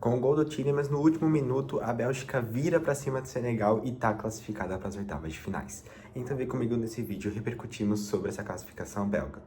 Com o gol do Tielemans no último minuto, a Bélgica vira para cima do Senegal e está classificada para as oitavas de finais. Então vem comigo nesse vídeo e repercutimos sobre essa classificação belga.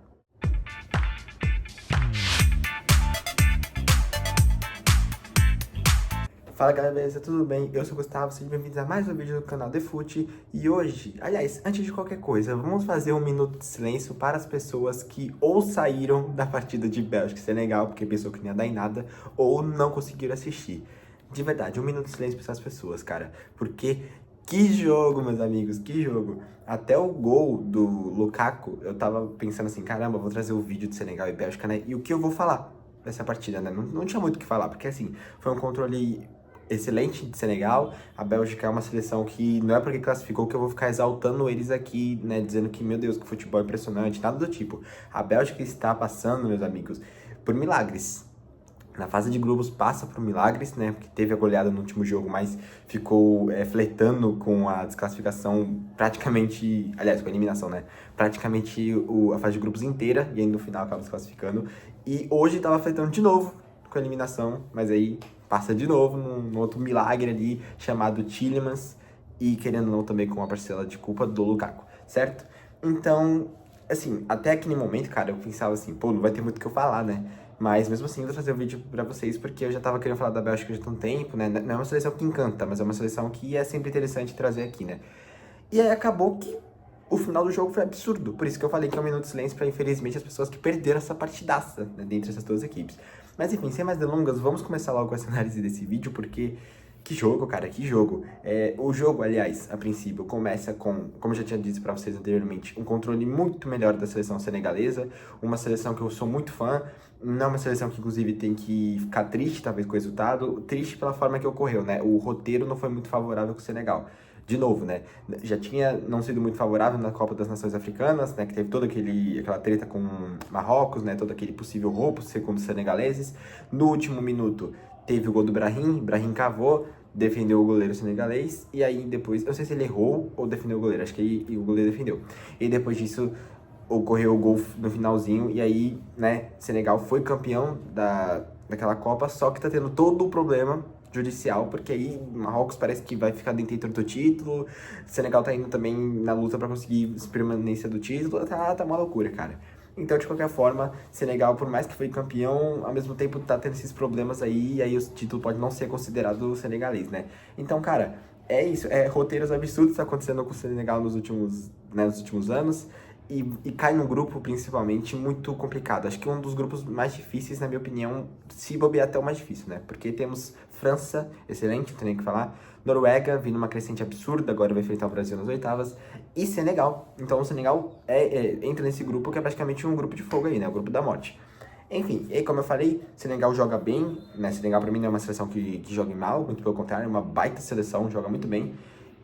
Fala galera, beleza? Tudo bem? Eu sou o Gustavo, sejam bem-vindos a mais um vídeo do canal TheFoot. E hoje, aliás, antes de qualquer coisa, vamos fazer um minuto de silêncio para as pessoas que ou saíram da partida de Bélgica e Senegal, porque pensou que não ia dar em nada, ou não conseguiram assistir. De verdade, um minuto de silêncio para essas pessoas, cara. Porque que jogo, meus amigos, que jogo. Até o gol do Lukaku, eu tava pensando assim, caramba, vou trazer o vídeo de Senegal e Bélgica, né? E o que eu vou falar dessa partida, né? Não tinha muito o que falar, porque assim, foi um controle excelente de Senegal. A Bélgica é uma seleção que não é porque classificou que eu vou ficar exaltando eles aqui, né, dizendo que, meu Deus, que futebol é impressionante, nada do tipo. A Bélgica está passando, meus amigos, por milagres. Na fase de grupos passa por milagres, né, porque teve a goleada no último jogo, mas ficou flertando com a desclassificação praticamente, aliás, com a eliminação, né, praticamente a fase de grupos inteira, e aí no final acaba desclassificando. E hoje estava flertando de novo com a eliminação, mas aí passa de novo num outro milagre ali, chamado Tielemans, e querendo ou não também com uma parcela de culpa do Lukaku, certo? Então, assim, até aquele momento, cara, eu pensava assim, pô, não vai ter muito o que eu falar, né? Mas mesmo assim eu vou trazer um vídeo pra vocês, porque eu já tava querendo falar da Bélgica já há um tempo, né? Não é uma seleção que encanta, mas é uma seleção que é sempre interessante trazer aqui, né? E aí acabou que o final do jogo foi absurdo. Por isso que eu falei que é um minuto de silêncio para, infelizmente, as pessoas que perderam essa partidaça, né, dentre essas duas equipes. Mas enfim, sem mais delongas, vamos começar logo com essa análise desse vídeo, porque que jogo, cara, que jogo. O jogo, aliás, a princípio, começa com, como eu já tinha dito para vocês anteriormente, um controle muito melhor da seleção senegalesa, uma seleção que eu sou muito fã, não é uma seleção que, inclusive, tem que ficar triste, talvez, com o resultado, triste pela forma que ocorreu, né? O roteiro não foi muito favorável com o Senegal. De novo, né? Já tinha não sido muito favorável na Copa das Nações Africanas, né? Que teve toda aquela treta com Marrocos, né? Todo aquele possível roubo, segundo os senegaleses. No último minuto, teve o gol do Brahim cavou, defendeu o goleiro senegalês, e aí depois, eu não sei se ele errou ou defendeu o goleiro, acho que o goleiro defendeu. E depois disso, ocorreu o gol no finalzinho, e aí, né, Senegal foi campeão daquela Copa, só que tá tendo todo o problema judicial, porque aí Marrocos parece que vai ficar dentro do título, Senegal tá indo também na luta para conseguir permanência do título, tá uma loucura, cara. Então, de qualquer forma, Senegal, por mais que foi campeão, ao mesmo tempo tá tendo esses problemas aí, e aí o título pode não ser considerado senegalês, né? Então, cara, é isso, roteiros absurdos acontecendo com o Senegal nos últimos anos, e cai num grupo, principalmente, muito complicado. Acho que um dos grupos mais difíceis, na minha opinião, se bobear até o mais difícil, né? Porque temos França, excelente, não tem nem o que falar, Noruega, vindo uma crescente absurda, agora vai enfrentar o Brasil nas oitavas, e Senegal. Então o Senegal entra nesse grupo que é praticamente um grupo de fogo aí, né? O grupo da morte. Enfim, e como eu falei, Senegal joga bem, né? Senegal pra mim não é uma seleção que joga mal, muito pelo contrário, é uma baita seleção, joga muito bem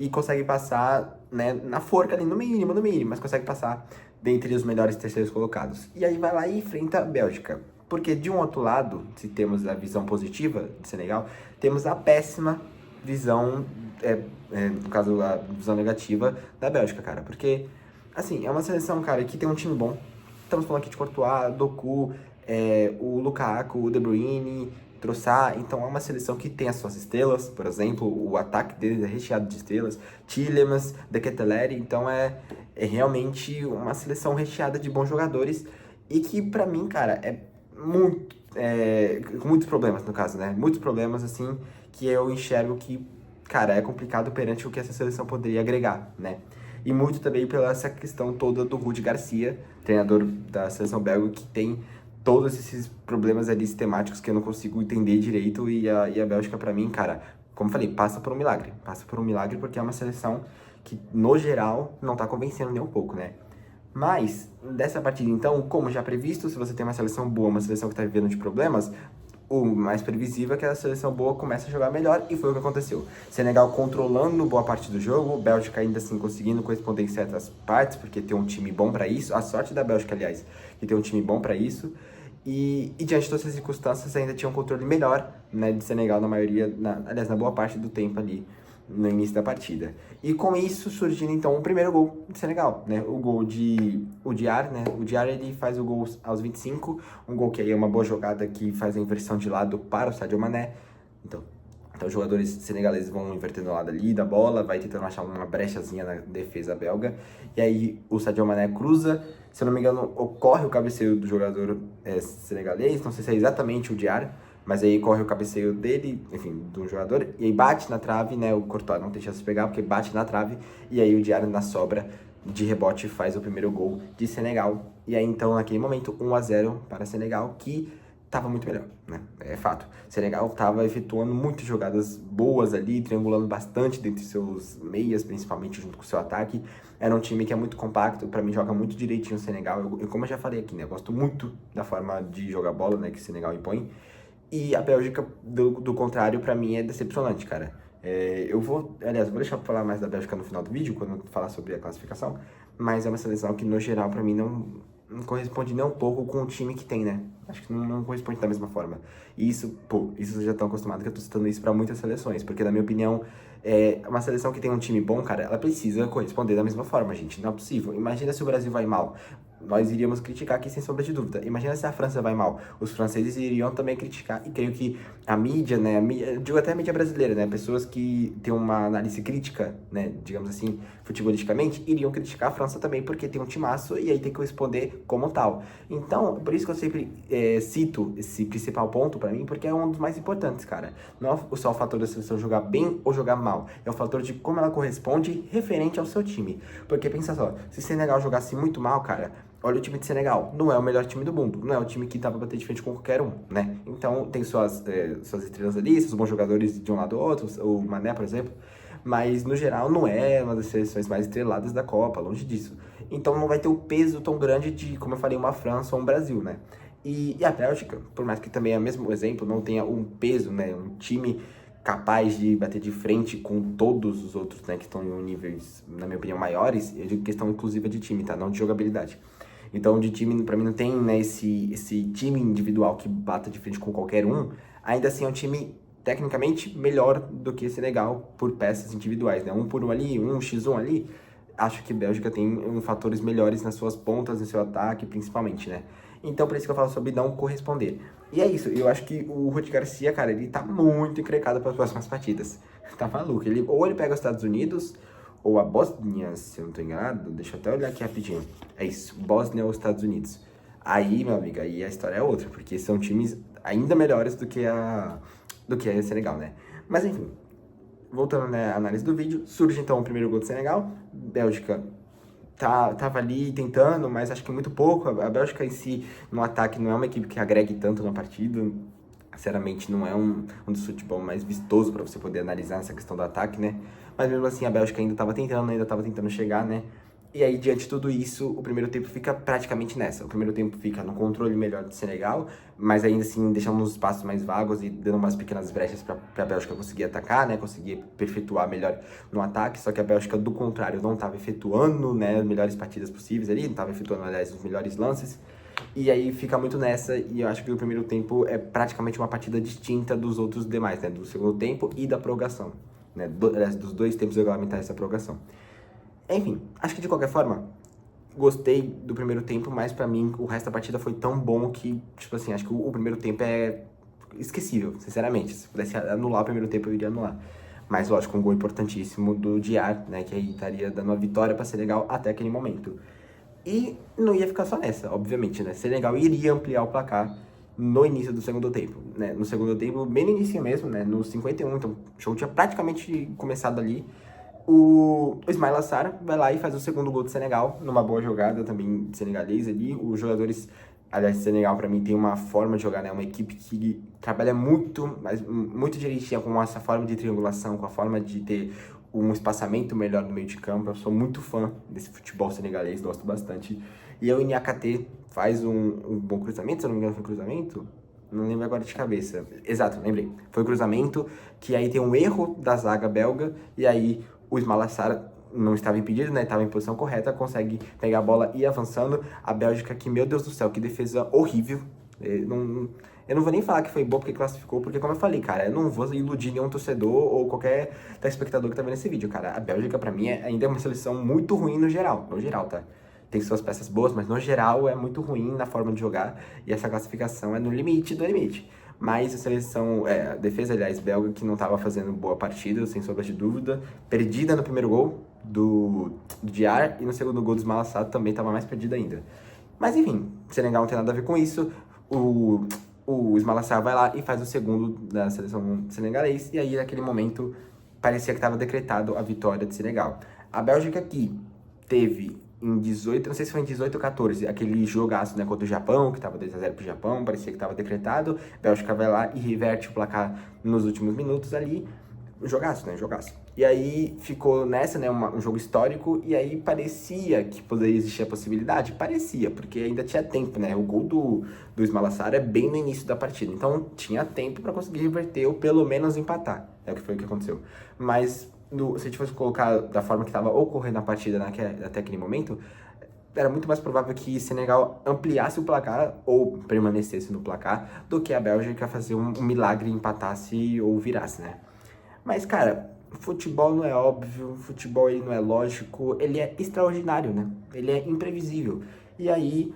e consegue passar, né, na forca ali, no mínimo, mas consegue passar dentre os melhores terceiros colocados. E aí vai lá e enfrenta a Bélgica. Porque de um outro lado, se temos a visão positiva de Senegal, temos a péssima visão, no caso, a visão negativa da Bélgica, cara. Porque, assim, é uma seleção, cara, que tem um time bom. Estamos falando aqui de Courtois, Doku, o Lukaku, o De Bruyne, Trossard. Então é uma seleção que tem as suas estrelas, por exemplo, o ataque deles é recheado de estrelas, Tielemans, De Ketelaere. Então é realmente uma seleção recheada de bons jogadores e que, pra mim, cara, com muitos problemas, no caso, né? Muitos problemas, assim, que eu enxergo que, cara, é complicado perante o que essa seleção poderia agregar, né? E muito também pela essa questão toda do Rudi Garcia, treinador da seleção belga, que tem todos esses problemas ali sistemáticos que eu não consigo entender direito. E a Bélgica, pra mim, cara, como eu falei, passa por um milagre. Passa por um milagre porque é uma seleção que, no geral, não tá convencendo nem um pouco, né? Mas, dessa partida, então, como já previsto, se você tem uma seleção boa, uma seleção que tá vivendo de problemas, o mais previsível é que a seleção boa comece a jogar melhor, e foi o que aconteceu. Senegal controlando boa parte do jogo, Bélgica ainda assim conseguindo corresponder em certas partes, porque tem um time bom para isso. A sorte da Bélgica, aliás, que tem um time bom para isso. E diante de todas essas circunstâncias, ainda tinha um controle melhor, né, de Senegal na maioria, aliás, na boa parte do tempo ali, no início da partida. E com isso surgindo então o primeiro gol de Senegal, né? O gol de o Diarra, né? O Diarra, ele faz o gol aos 25, um gol que aí é uma boa jogada que faz a inversão de lado para o Sadio Mané. Então os jogadores senegaleses vão invertendo o lado ali da bola, vai tentando achar uma brechazinha na defesa belga. E aí o Sadio Mané cruza, se eu não me engano, ocorre o cabeceio do jogador senegalês, não sei se é exatamente o Diarra, mas aí corre o cabeceio dele, enfim, do jogador, e aí bate na trave, né, o Courtois não tem chance de pegar, porque bate na trave, e aí o Diarra na sobra de rebote faz o primeiro gol de Senegal. E aí então, naquele momento, 1-0 para Senegal, que tava muito melhor, né? É fato. Senegal tava efetuando muitas jogadas boas ali, triangulando bastante dentre seus meias, principalmente junto com o seu ataque. Era um time que é muito compacto, pra mim joga muito direitinho o Senegal. Como eu já falei aqui, né? Eu gosto muito da forma de jogar bola, né, que o Senegal impõe. E a Bélgica, do contrário, pra mim é decepcionante, cara. Aliás, vou deixar pra falar mais da Bélgica no final do vídeo, quando eu falar sobre a classificação. Mas é uma seleção que, no geral, pra mim, não corresponde nem um pouco com o time que tem, né? Acho que não corresponde da mesma forma. E isso, isso vocês já estão acostumados que eu tô citando isso pra muitas seleções. Porque, na minha opinião, uma seleção que tem um time bom, cara, ela precisa corresponder da mesma forma, gente. Não é possível. Imagina se o Brasil vai mal. Nós iríamos criticar aqui sem sombra de dúvida. Imagina se a França vai mal. Os franceses iriam também criticar. E creio que a mídia, né? Digo até a mídia brasileira, né? Pessoas que têm uma análise crítica, né? Digamos assim, futebolisticamente, iriam criticar a França também, porque tem um timaço e aí tem que responder como tal. Então, por isso que eu sempre cito esse principal ponto pra mim, porque é um dos mais importantes, cara. Não é só o fator da seleção jogar bem ou jogar mal. É o fator de como ela corresponde referente ao seu time. Porque pensa só, se o Senegal jogasse muito mal, cara, olha o time de Senegal, não é o melhor time do mundo, não é o time que dá pra bater de frente com qualquer um, né? Então tem suas estrelas ali, seus bons jogadores de um lado ou outro, o Mané, por exemplo, mas no geral não é uma das seleções mais estreladas da Copa, longe disso. Então não vai ter o peso tão grande de, como eu falei, uma França ou um Brasil, né? E a Bélgica, por mais que também é o mesmo exemplo, não tenha um peso, né? Um time capaz de bater de frente com todos os outros, né, que estão em níveis, na minha opinião, maiores, eu digo questão inclusiva de time, tá? Não de jogabilidade. Então, de time, pra mim, não tem, né, esse time individual que bata de frente com qualquer um. Ainda assim, é um time, tecnicamente, melhor do que Senegal por peças individuais, né? Um por um ali, um x1 ali. Acho que Bélgica tem fatores melhores nas suas pontas, no seu ataque, principalmente, né? Então, por isso que eu falo sobre não corresponder. E é isso, eu acho que o Rudi Garcia, cara, ele tá muito encrencado para as próximas partidas. Tá maluco. Ou ele pega os Estados Unidos, ou a Bósnia, se eu não tô enganado, deixa eu até olhar aqui rapidinho. É isso, Bósnia ou Estados Unidos. Aí, meu amigo, aí a história é outra, porque são times ainda melhores do que a Senegal, né? Mas enfim, voltando, né, à análise do vídeo, surge então o primeiro gol do Senegal. Bélgica tava ali tentando, mas acho que muito pouco. A Bélgica em si, no ataque, não é uma equipe que agregue tanto na partida. Sinceramente, não é um dos futebol mais vistoso para você poder analisar essa questão do ataque, né? Mas mesmo assim, a Bélgica ainda estava tentando chegar, né? E aí, diante de tudo isso, o primeiro tempo fica praticamente nessa. O primeiro tempo fica no controle melhor do Senegal, mas ainda assim deixando uns espaços mais vagos e dando umas pequenas brechas para a Bélgica conseguir atacar, né? Conseguir perpetuar melhor no ataque. Só que a Bélgica, do contrário, não estava efetuando, né, as melhores partidas possíveis ali, não estava efetuando, aliás, os melhores lances. E aí fica muito nessa, e eu acho que o primeiro tempo é praticamente uma partida distinta dos outros demais, né? Do segundo tempo e da prorrogação, né? Dos dois tempos regulamentares dessa prorrogação. Enfim, acho que de qualquer forma, gostei do primeiro tempo, mas pra mim o resto da partida foi tão bom que, tipo assim, acho que o primeiro tempo é esquecível, sinceramente. Se pudesse anular o primeiro tempo, eu iria anular. Mas, lógico, um gol importantíssimo do Diarra, né? Que aí estaria dando a vitória pra Senegal até aquele momento. E não ia ficar só nessa, obviamente, né? Senegal iria ampliar o placar no início do segundo tempo, né? No segundo tempo, bem no início mesmo, né? No 51, então o show tinha praticamente começado ali. O Ismaila Sarr vai lá e faz o segundo gol do Senegal, numa boa jogada também de senegalês ali. Os jogadores, aliás, Senegal pra mim tem uma forma de jogar, né? Uma equipe que trabalha muito, mas muito direitinho com essa forma de triangulação, com a forma de ter um espaçamento melhor no meio de campo. Eu sou muito fã desse futebol senegalês, gosto bastante. E o Niakhaté faz um bom cruzamento, se eu não me engano foi cruzamento, não lembro agora de cabeça. Exato, lembrei. Foi cruzamento, que aí tem um erro da zaga belga, e aí o Ismaila Sarr não estava impedido, né? Estava em posição correta, consegue pegar a bola e ir avançando. A Bélgica, que, meu Deus do céu, que defesa horrível. Eu não vou nem falar que foi boa porque classificou, porque como eu falei, cara, eu não vou iludir nenhum torcedor ou qualquer telespectador que tá vendo esse vídeo, cara. A Bélgica, pra mim, ainda é uma seleção muito ruim no geral, tá? Tem suas peças boas, mas no geral é muito ruim na forma de jogar, e essa classificação é no limite do limite. mas a seleção, a defesa, aliás, belga, que não estava fazendo boa partida, sem sombra de dúvida, perdida no primeiro gol do Diar, e no segundo gol do Esmalassado também estava mais perdida ainda. Mas enfim, Senegal não tem nada a ver com isso, o Esmalassado vai lá e faz o segundo da seleção senegalês, e aí naquele momento parecia que estava decretado a vitória de Senegal. A Bélgica aqui teve em 18, não sei se foi em 18 ou 14, aquele jogaço, né, contra o Japão, que tava 2-0 pro Japão, parecia que tava decretado, a Bélgica vai lá e reverte o placar nos últimos minutos ali, jogaço, né, jogaço. E aí ficou nessa, né, um jogo histórico, e aí parecia que poderia existir a possibilidade, parecia, porque ainda tinha tempo, né, o gol do Esmalassar é bem no início da partida, então tinha tempo para conseguir reverter ou pelo menos empatar, é o que foi o que aconteceu. Mas se a gente fosse colocar da forma que estava ocorrendo a partida até aquele momento, era muito mais provável que Senegal ampliasse o placar ou permanecesse no placar do que a Bélgica fazer um milagre, empatasse ou virasse, né? Mas, cara, futebol não é óbvio, futebol ele não é lógico, ele é extraordinário, né? Ele é imprevisível. E aí,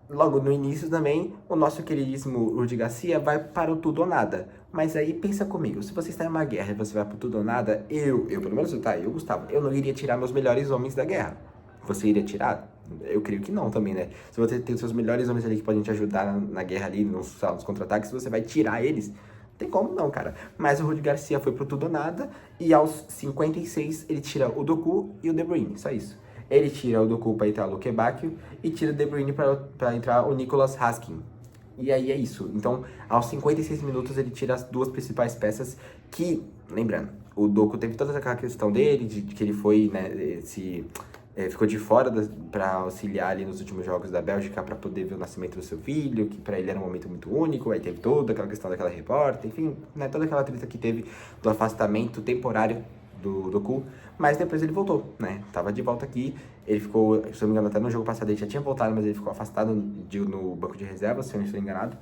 logo no início também, o nosso queridíssimo Rudi Garcia vai para o tudo ou nada. Mas aí pensa comigo, se você está em uma guerra e você vai para o tudo ou nada, eu pelo menos, eu, Gustavo, eu não iria tirar meus melhores homens da guerra. Você iria tirar? Eu creio que não também, né? Se você tem os seus melhores homens ali que podem te ajudar na guerra ali, nos contra-ataques, você vai tirar eles? Não tem como não, cara. Mas o Rudi Garcia foi pro tudo ou nada, e aos 56 ele tira o Doku e o De Bruyne, só isso. Ele tira o Doku para entrar o Luke Bacchio e tira o De Bruyne para entrar o Nicolas Haskin. E aí é isso. Então, aos 56 minutos, ele tira as duas principais peças que, lembrando, o Doku teve toda aquela questão dele, de que ele foi, né, ficou de fora para auxiliar ali nos últimos jogos da Bélgica para poder ver o nascimento do seu filho, que para ele era um momento muito único, aí teve toda aquela questão daquela repórter, enfim, né, toda aquela treta que teve do afastamento temporário do Doku, mas depois ele voltou, né, tava de volta aqui, ele ficou, se não me engano, até no jogo passado ele já tinha voltado, mas ele ficou afastado no banco de reservas, se eu não estou enganado,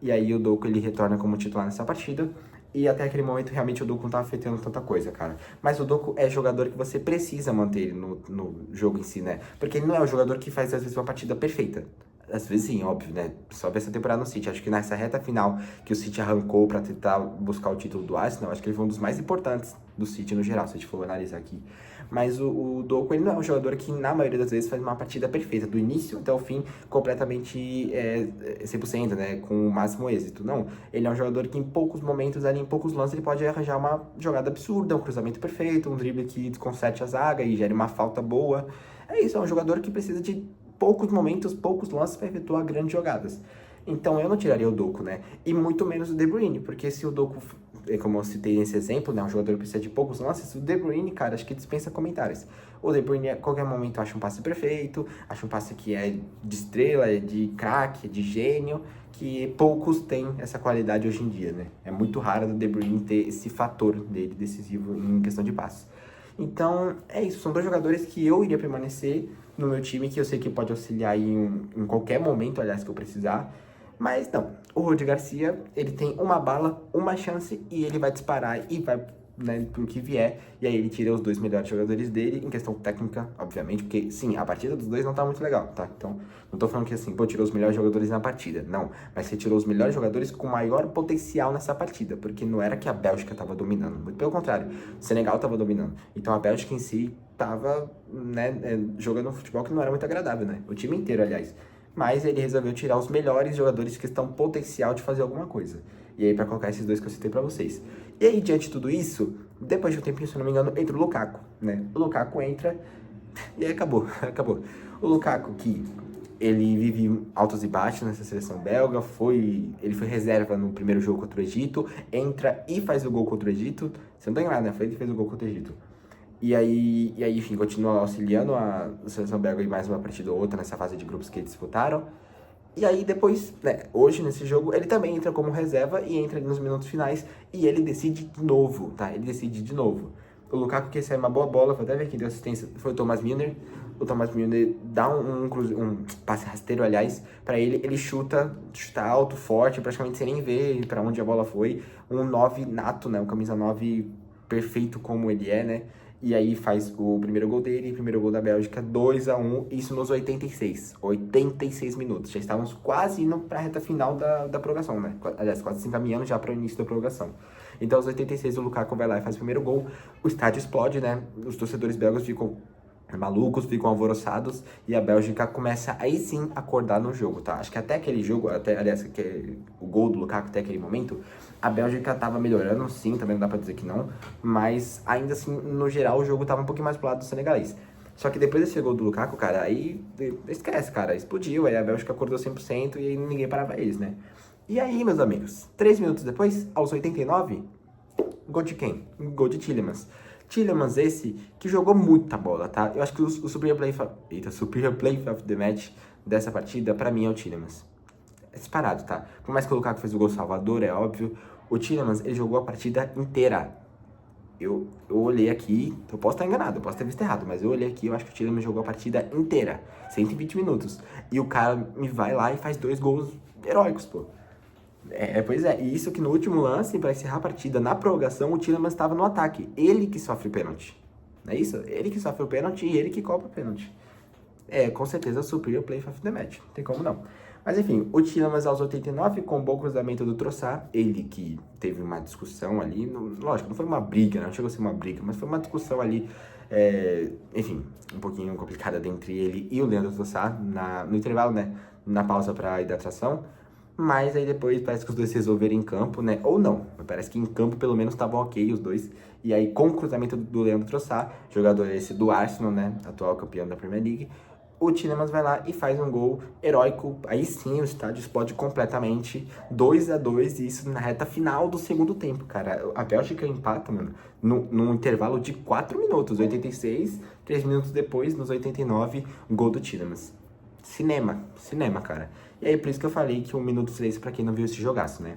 e aí o Doku ele retorna como titular nessa partida, e até aquele momento, realmente, o Doku não tava afetando tanta coisa, cara. Mas o Doku é jogador que você precisa manter ele no jogo em si, né? Porque ele não é o jogador que faz, às vezes, uma partida perfeita. Às vezes sim, óbvio, né? Só ver essa temporada no City. Acho que nessa reta final que o City arrancou pra tentar buscar o título do Arsenal, acho que ele foi um dos mais importantes do City no geral, se a gente for analisar aqui. Mas o Doku, ele não é um jogador que, na maioria das vezes, faz uma partida perfeita, do início até o fim, completamente 100%, né? Com o máximo êxito. Não, ele é um jogador que em poucos momentos, ali em poucos lances, ele pode arranjar uma jogada absurda, um cruzamento perfeito, um drible que desconcerte a zaga e gere uma falta boa. É isso, é um jogador que precisa de poucos momentos, poucos lances para efetuar grandes jogadas. Então eu não tiraria o Doku, né? E muito menos o De Bruyne, porque se o Doku, como eu citei nesse exemplo, né, um jogador que precisa de poucos lances, o De Bruyne, cara, acho que dispensa comentários. O De Bruyne, a qualquer momento, acha um passe perfeito, acha um passe que é de estrela, é de craque, é de gênio, que poucos têm essa qualidade hoje em dia, né? É muito raro o De Bruyne ter esse fator dele decisivo em questão de passe. Então, é isso. São dois jogadores que eu iria permanecer no meu time, que eu sei que pode auxiliar em qualquer momento, aliás, que eu precisar. Mas não, o Rudi Garcia, ele tem uma bala, uma chance e ele vai disparar e vai, né, pro que vier. E aí ele tira os dois melhores jogadores dele, em questão técnica, obviamente, porque sim, a partida dos dois não tá muito legal, tá? Então, não tô falando que assim, pô, tirou os melhores jogadores na partida, não. Mas você tirou os melhores jogadores com maior potencial nessa partida, porque não era que a Bélgica tava dominando, muito pelo contrário, o Senegal tava dominando. Então a Bélgica em si tava, né, jogando um futebol que não era muito agradável, né? O time inteiro, aliás. Mas ele resolveu tirar os melhores jogadores que estão potencial de fazer alguma coisa. E aí, pra colocar esses dois que eu citei pra vocês. E aí, diante de tudo isso, depois de um tempinho, se não me engano, entra o Lukaku, né? O Lukaku entra e aí acabou, acabou. O Lukaku, que ele vive altos e baixos nessa seleção belga, ele foi reserva no primeiro jogo contra o Egito, entra e faz o gol contra o Egito. Você não tem nada, né? Ele fez o gol contra o Egito. E aí, enfim, continua auxiliando a seleção belga em mais uma partida ou outra nessa fase de grupos que eles disputaram. E aí depois, né, hoje nesse jogo, ele também entra como reserva e entra nos minutos finais e ele decide de novo, tá? Ele decide de novo. O Lukaku que recebe uma boa bola, vou até ver quem deu assistência, foi o Thomas Müller. O Thomas Müller dá um passe rasteiro, aliás, pra ele. Ele chuta alto, forte, praticamente sem nem ver pra onde a bola foi. Um 9 nato, né? Um camisa 9 perfeito como ele é, né? E aí faz o primeiro gol dele, primeiro gol da Bélgica, 2-1, isso nos 86 minutos. Já estávamos quase indo para a reta final da prorrogação, né? Aliás, quase se encaminhando já para o início da prorrogação. Então, aos 86, o Lukaku vai lá e faz o primeiro gol, o estádio explode, né? Os torcedores belgas ficam malucos, ficam alvoroçados, e a Bélgica começa aí sim a acordar no jogo, tá? Acho que até aquele jogo, aliás, o gol do Lukaku até aquele momento, a Bélgica tava melhorando, sim, também não dá pra dizer que não, mas ainda assim, no geral, o jogo tava um pouquinho mais pro lado do senegalês. Só que depois desse gol do Lukaku, cara, aí esquece, cara, explodiu, aí a Bélgica acordou 100% e aí ninguém parava eles, né? E aí, meus amigos, 3 minutos depois, aos 89, gol de quem? Gol de Tielemans. Tielemans esse que jogou muita bola, tá? Eu acho que o Superior Play of the Match dessa partida, pra mim, é o Tielemans. É disparado, tá? Por mais que o Lukaku fez o gol salvador, é óbvio, o Tielemans, ele jogou a partida inteira. Eu olhei aqui, eu posso estar enganado, eu posso ter visto errado, mas eu olhei aqui, eu acho que o Tielemans jogou a partida inteira, 120 minutos. E o cara me vai lá e faz 2 gols heróicos, pô. Pois é, e isso que no último lance, para encerrar a partida, na prorrogação, o Tielemans estava no ataque. Ele que sofre o pênalti. Não é isso? Ele que sofre o pênalti e ele que cobra o pênalti. Com certeza o Superior Play of the Match. Não tem como não. Mas enfim, o Tielemans aos 89, com o bom cruzamento do Trossard, ele que teve uma discussão ali, lógico, não foi uma briga, não chegou a ser uma briga, mas foi uma discussão ali, enfim, um pouquinho complicada entre ele e o Leandro Trossard, no intervalo, né, na pausa para hidratação. Mas aí depois parece que os dois se resolveram em campo, né? Ou não, parece que em campo pelo menos estavam ok os dois. E aí com o cruzamento do Leandro Trossard, jogador esse do Arsenal, né? Atual campeão da Premier League, o Tielemans vai lá e faz um gol heróico. Aí sim o estádio explode completamente, 2-2, e isso na reta final do segundo tempo, cara. A Bélgica empata, mano, num intervalo de 4 minutos, 86, 3 minutos depois, nos 89, gol do Tielemans. Cinema, cara. E aí, por isso que eu falei que 1 minuto de silêncio pra quem não viu esse jogaço, né?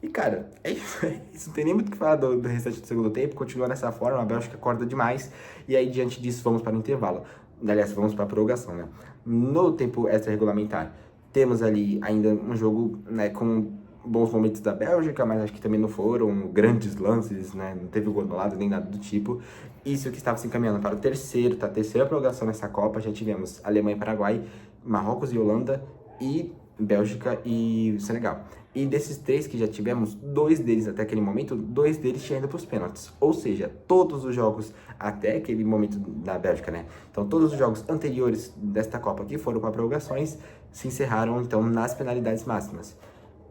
E, cara, é isso. Não tem nem muito o que falar do restante do segundo tempo. Continua dessa forma, a Bélgica acorda demais. E aí, diante disso, vamos para o intervalo. Aliás, vamos para a prorrogação, né? No tempo extra-regulamentar, temos ali ainda um jogo, né, com bons momentos da Bélgica, mas acho que também não foram grandes lances, né? Não teve gol anulado nem nada do tipo. Isso que estava se encaminhando para o terceiro, tá? Terceira prorrogação nessa Copa. Já tivemos Alemanha e Paraguai, Marrocos e Holanda e Bélgica e Senegal. E desses 3 que já tivemos, 2 deles até aquele momento, 2 deles tinham ido para os pênaltis. Ou seja, todos os jogos até aquele momento da Bélgica, né? Então todos os jogos anteriores desta Copa que foram para prorrogações se encerraram então nas penalidades máximas.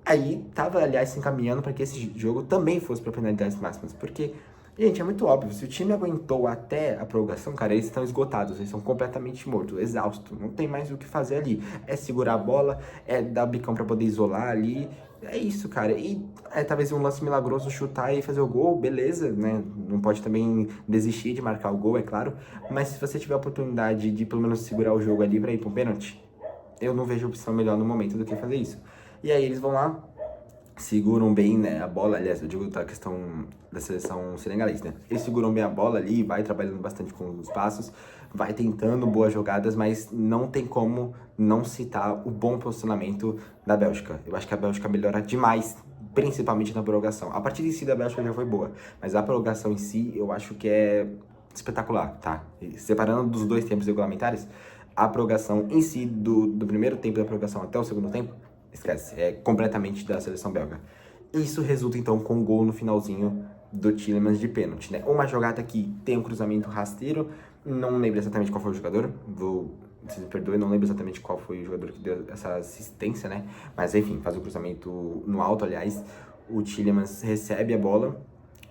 Aí tava, aliás, se encaminhando para que esse jogo também fosse para penalidades máximas, porque, gente, é muito óbvio, se o time aguentou até a prorrogação, cara, eles estão esgotados, eles são completamente mortos, exaustos, não tem mais o que fazer ali. É segurar a bola, é dar bicão para poder isolar ali, é isso, cara. E talvez um lance milagroso, chutar e fazer o gol, beleza, né? Não pode também desistir de marcar o gol, é claro, mas se você tiver a oportunidade de pelo menos segurar o jogo ali para ir para um pênalti, eu não vejo opção melhor no momento do que fazer isso. E aí eles vão lá, seguram bem, né, a bola, aliás, eu digo da questão da seleção senegalesa, né? Eles seguram bem a bola ali, vai trabalhando bastante com os passos, vai tentando boas jogadas, mas não tem como não citar o bom posicionamento da Bélgica. Eu acho que a Bélgica melhora demais, principalmente na prorrogação. A partida em si da Bélgica já foi boa, mas a prorrogação em si eu acho que é espetacular, tá? E separando dos 2 tempos regulamentares, a prorrogação em si, do primeiro tempo da prorrogação até o segundo tempo, esquece, é completamente da seleção belga. Isso resulta então com um gol no finalzinho do Tielemans de pênalti, né? Uma jogada que tem um cruzamento rasteiro, não lembro exatamente qual foi o jogador, se me perdoe, não lembro exatamente qual foi o jogador que deu essa assistência, né? Mas enfim, faz o cruzamento no alto, aliás, o Tielemans recebe a bola.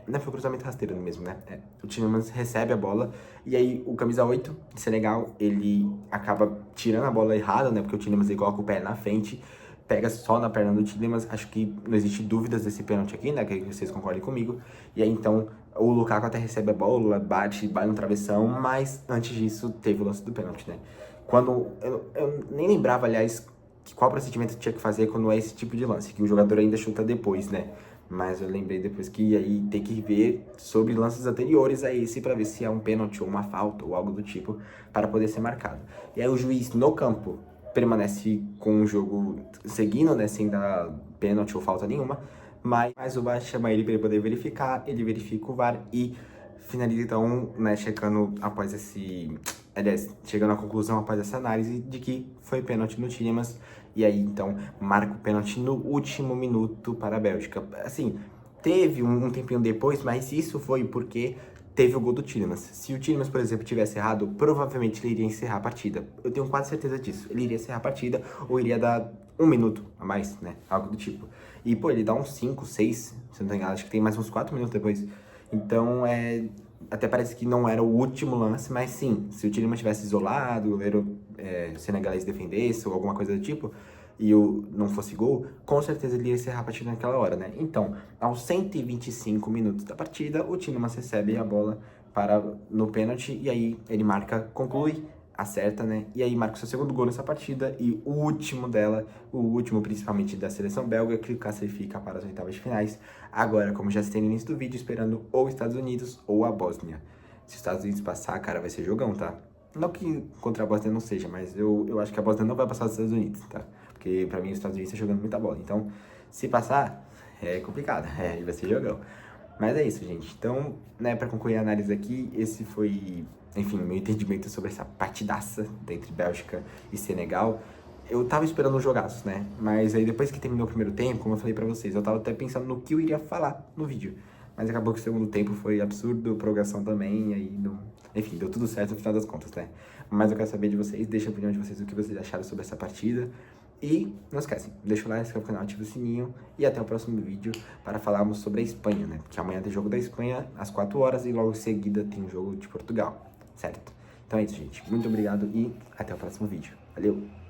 Não, foi o cruzamento rasteiro mesmo, né? O Tielemans recebe a bola e aí o camisa 8 de Senegal, ele acaba tirando a bola errada, né? Porque o Tielemans ele coloca o pé na frente, pega só na perna do Tielemans. Acho que não existe dúvidas desse pênalti aqui, né? Que vocês concordem comigo. E aí então o Lukaku até recebe a bola, bate no travessão, mas antes disso teve o lance do pênalti, né? Quando eu nem lembrava, aliás, qual procedimento tinha que fazer quando é esse tipo de lance, que o jogador ainda chuta depois, né? Mas eu lembrei depois que aí tem que ver sobre lances anteriores a esse para ver se é um pênalti ou uma falta ou algo do tipo para poder ser marcado. E aí o juiz no campo permanece com o jogo seguindo, né, sem dar pênalti ou falta nenhuma, mas o VAR chama ele para ele poder verificar, ele verifica o VAR e finaliza então, né, chegando após esse... Aliás, chegando à conclusão após essa análise de que foi pênalti no Tielemans. E aí, então, marca o pênalti no último minuto para a Bélgica. Assim, teve um tempinho depois, mas isso foi porque teve o gol do Tielemans. Se o Tielemans, por exemplo, tivesse errado, provavelmente ele iria encerrar a partida. Eu tenho quase certeza disso. Ele iria encerrar a partida ou iria dar 1 minuto a mais, né? Algo do tipo. E, pô, ele dá uns 5, 6, se não tô enganado, acho que tem mais uns 4 minutos depois. Então, até parece que não era o último lance, mas sim, se o Tielemans tivesse isolado, o goleiro senegalês defendesse ou alguma coisa do tipo, e não fosse gol, com certeza ele ia encerrar a partida naquela hora, né? Então, aos 125 minutos da partida, o Tielemans recebe a bola no pênalti, e aí ele marca, conclui, acerta, né? E aí marca o seu segundo gol nessa partida, e o último dela, o último principalmente da seleção belga, que classifica para as oitavas de finais. Agora, como já citei no início do vídeo, esperando ou os Estados Unidos ou a Bósnia. Se os Estados Unidos passar, cara, vai ser jogão, tá? Não que contra a Bósnia não seja, mas eu acho que a Bósnia não vai passar dos Estados Unidos, tá? Porque pra mim os Estados Unidos estão jogando muita bola. Então, se passar, é complicado. Vai ser jogão. Mas é isso, gente. Então, né, pra concluir a análise aqui, esse foi, enfim, meu entendimento sobre essa partidaça entre Bélgica e Senegal. Eu tava esperando um jogaço, né? Mas aí depois que terminou o primeiro tempo, como eu falei pra vocês, eu tava até pensando no que eu iria falar no vídeo. Mas acabou que o segundo tempo foi absurdo, prorrogação também, e aí não... Enfim, deu tudo certo no final das contas, né? Mas eu quero saber de vocês, deixa a opinião de vocês, o que vocês acharam sobre essa partida. E não esquecem, deixa o like, se inscreve no canal, ativa o sininho e até o próximo vídeo para falarmos sobre a Espanha, né? Porque amanhã tem jogo da Espanha às 4 horas e logo em seguida tem jogo de Portugal, certo? Então é isso, gente. Muito obrigado e até o próximo vídeo. Valeu!